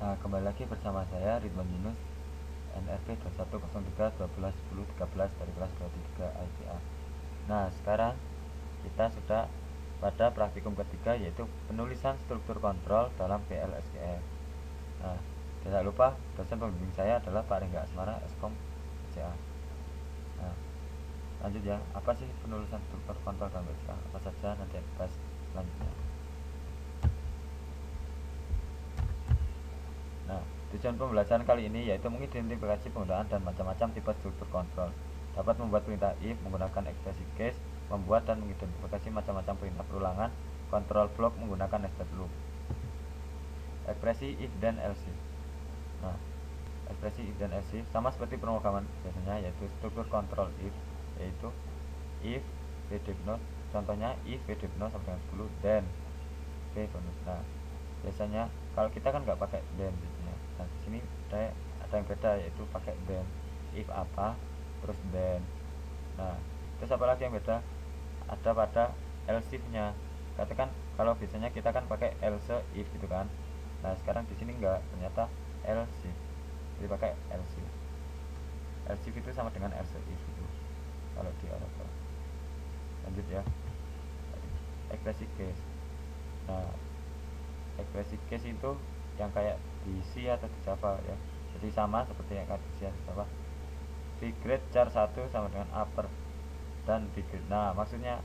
Nah, kembali lagi bersama saya Ridwan Yunus, NRP 2103 12 10 13 dari kelas 23 IPA. Nah, sekarang kita sudah pada praktikum ketiga, yaitu penulisan struktur kontrol dalam PLSQL. Nah, tidak lupa dosen pembimbing saya adalah Pak Rengga Asmara, Eskom CA. Nah, lanjut ya. Apa sih penulisan struktur kontrol dalam PLSQL? Apa saja nanti kita bahas selanjutnya. Nah, tujuan pembelajaran kali ini yaitu mengidentifikasi penggunaan dan macam-macam tipe struktur kontrol. Dapat membuat perintah if menggunakan ekspresi case, membuat dan mengidentifikasi macam-macam perintah perulangan, kontrol blok menggunakan nested loop. Ekspresi if dan else if. Nah, ekspresi if dan else if sama seperti pemrograman biasanya, yaitu struktur kontrol if, yaitu if vdepno, contohnya if vdepno sama dengan 10 then v bonus. Nah, biasanya kalau kita kan nggak pakai then biasanya. Nah, di sini ada yang beda, yaitu pakai then. If apa terus then. Nah, terus apa lagi yang beda? Ada pada else if nya. Katakan kalau biasanya kita kan pakai else if gitu kan. Nah, sekarang di sini enggak, ternyata else if. Jadi pakai else if. Else if itu sama dengan else if itu kalau di Oracle. Lanjut ya. Ekspresi case. Nah, ekspresi case itu yang kayak di C atau di Java ya. Jadi sama seperti yang di C atau Java. Pgrade char 1 sama dengan upper dan pgrade. Nah, maksudnya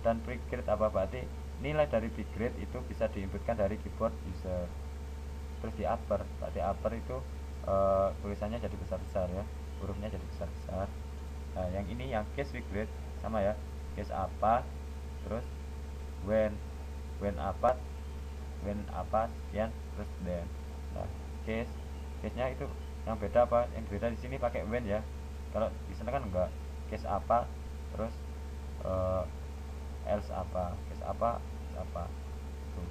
dan pgrade apa, berarti nilai dari pgrade itu bisa diinputkan dari keyboard user. Terus di upper, berarti upper itu tulisannya jadi besar-besar ya, hurufnya jadi besar-besar. Nah, yang ini yang case pgrade sama ya, case apa terus when apa sekian terus then. Nah, case nya itu yang beda apa, yang beda di sini pakai when ya, kalau di sana kan enggak, case apa terus else apa, case apa itu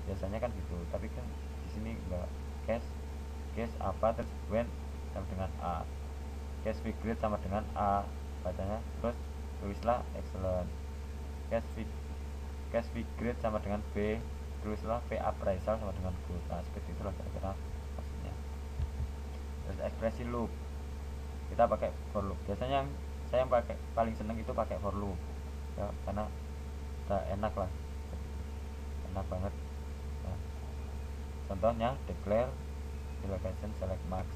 biasanya kan gitu, tapi kan di sini enggak, case apa terus when sama dengan a, case pgrade sama dengan a bacanya, terus tulislah excellent. Case pgrade sama dengan b, tulislah v appraisal sama dengan good. Nah, seperti itulah kira-kira maksudnya. Terus ekspresi loop, kita pakai for loop. Biasanya yang saya paling seneng itu pakai for loop ya, karena udah enak lah, enak banget. Nah, contohnya declare location select max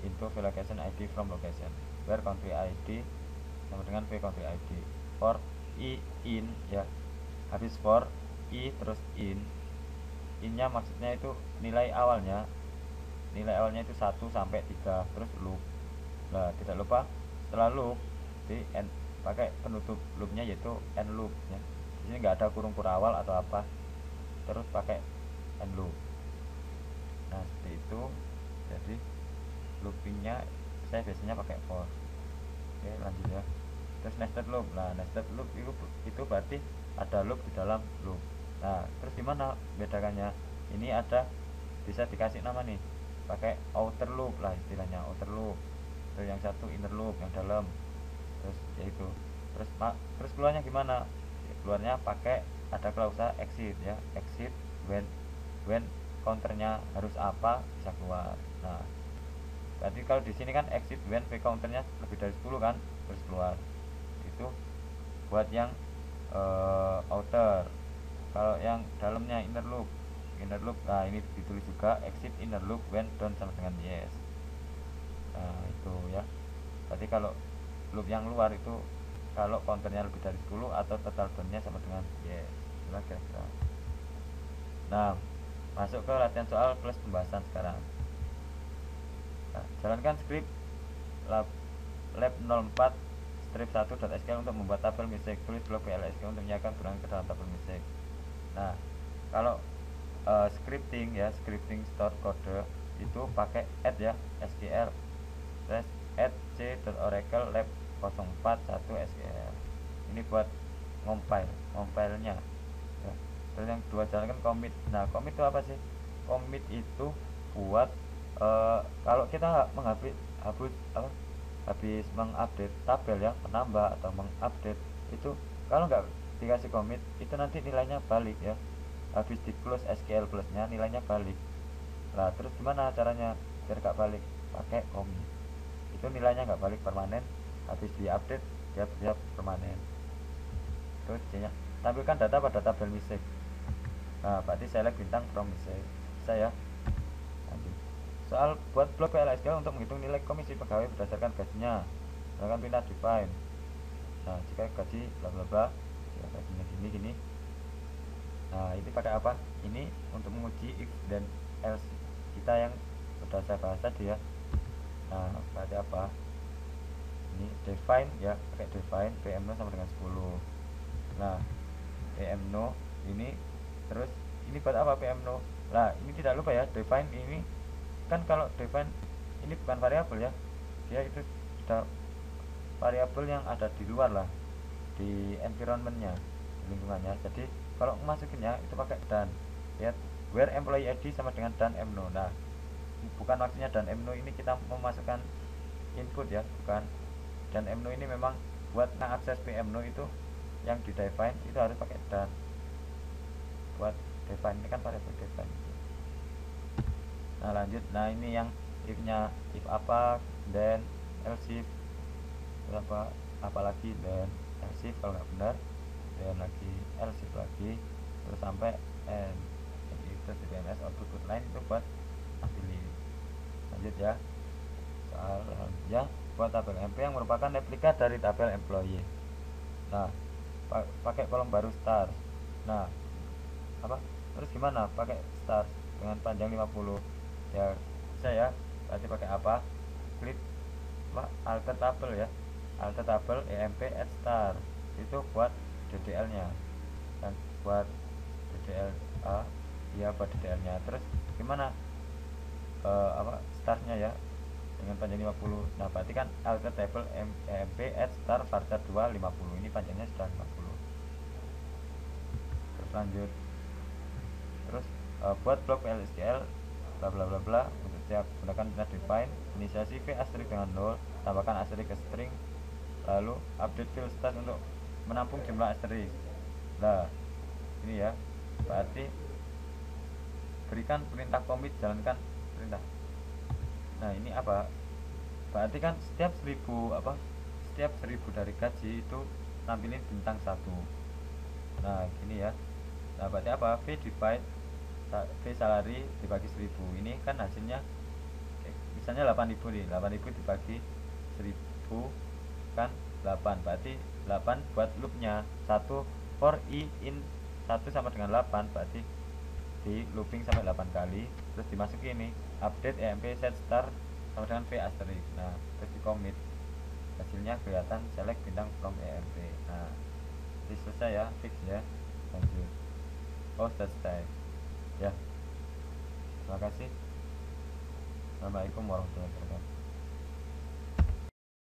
into location id from location where country id sama dengan v country id. For i in ya, habis for i terus innya maksudnya itu nilai awalnya itu 1 sampai 3 terus loop. Nah, tidak lupa setelah loop di end pakai penutup loopnya yaitu end loop ya. Di sini nggak ada kurung awal atau apa, terus pakai end loop. Nah, seperti itu. Jadi loopingnya saya biasanya pakai for. Oke, lanjut ya. Terus nested loop. Nah, nested loop itu berarti ada loop di dalam loop. Nah, terus gimana bedakannya? Ini ada bisa dikasih nama nih, pakai outer loop lah istilahnya, outer loop. Terus yang satu inner loop yang dalam. Terus yaitu terus keluarnya gimana? Keluarnya pakai ada klausa exit ya, exit when counternya harus apa bisa keluar. Nah, berarti kalau di sini kan exit when v counternya lebih dari 10 kan, terus keluar. Itu buat yang outer. Kalau yang dalamnya inner loop, nah ini ditulis juga exit inner loop when done sama dengan yes. Nah, itu ya. Berarti kalau loop yang luar itu kalau counternya lebih dari 10 atau total done-nya sama dengan yes. Itulah kira-kira. Nah, masuk ke latihan soal plus pembahasan sekarang. Nah, jalankan skrip lab 04 strip 1.sql untuk membuat tabel mistake. Tulis blok PLSQL untuk menyiapkan turunan ke dalam tabel mistake. Nah, kalau scripting ya, scripting store kode itu pakai add ya, SQL add c.oracle lab 041 SQL. Ini buat compile-nya ya. Terus yang kedua, jalankan commit. Nah, commit itu apa sih? Commit itu buat kalau kita habis mengupdate tabel ya, menambah atau mengupdate itu, kalau nggak dikasih commit itu nanti nilainya balik ya. Habis di close SQL plusnya nilainya balik. Lah terus gimana caranya biar gak balik? Pakai commit. Itu nilainya nggak balik permanen, habis diupdate dia permanen. Terus tampilkan data pada tabel mistake. Nah berarti select bintang from mistake. Saya lanjut. Soal buat blok PLSQL untuk menghitung nilai komisi pegawai berdasarkan gajinya. Silakan pindah define. Nah jika gaji bla bla bla, jika gajinya gini gini. Nah ini pakai apa? Ini untuk menguji if dan else kita yang sudah saya bahas tadi ya. Nah berarti apa? Ini define ya, pakai define pm0 sama dengan 10. Nah pm0 ini, terus ini buat apa pm0? Nah ini tidak lupa ya, define ini kan, kalau define ini bukan variabel ya, dia itu sudah variabel yang ada di luar lah, di environmentnya, di lingkungannya. Jadi kalau masukinnya itu pakai dan, lihat where employee id sama dengan dan mno. Nah bukan maksudnya dan mno ini kita memasukkan input ya, bukan. Dan mno ini memang buat mengakses pmno itu yang di define itu harus pakai dan. Buat define ini kan variabel define itu. Nah lanjut, nah ini yang if nya, if apa, then else if berapa, apalagi then else if kalau nggak benar, then lagi else if lagi, terus sampai end. Jadi itu CMS output line itu buat pilih. Lanjut ya, soal ya buat tabel MP yang merupakan replika dari tabel employee. Nah pakai kolom baru stars. Nah apa, terus gimana pakai stars dengan panjang 50 ya? Saya berarti pakai apa, klik alter tabel ya, alter tabel emp add star, itu buat ddl nya, dan buat ddl ya buat ddl nya. Terus gimana apa startnya ya dengan panjang 50. Nah berarti kan alter table emp add star varchar 2 50, ini panjangnya sudah 50. Terus lanjut, terus buat blok PLSQL bla bla bla bla, untuk setiap gunakan pindah define inisiasi v asterisk dengan 0, tambahkan asterisk ke string, lalu update field stat untuk menampung jumlah asterisk. Nah ini ya, berarti berikan perintah commit, jalankan perintah. Nah ini apa, berarti kan setiap 1000 apa, setiap 1000 dari gaji itu nampilin bintang 1. Nah gini ya, nah berarti apa, v divide v salary dibagi 1000, ini kan hasilnya misalnya 8000 nih, 8000 dibagi 1000 kan 8, berarti 8 buat loopnya 1 for i in 1 sama dengan 8, berarti di looping sampai 8 kali, terus dimasuki ini update emp set star sama dengan v asterisk. Nah terus di commit, hasilnya kelihatan select bintang from emp. Nah ini selesai ya, fix ya. Lanjut, oh selesai ya. Terima kasih. Assalamualaikum warahmatullahi wabarakatuh.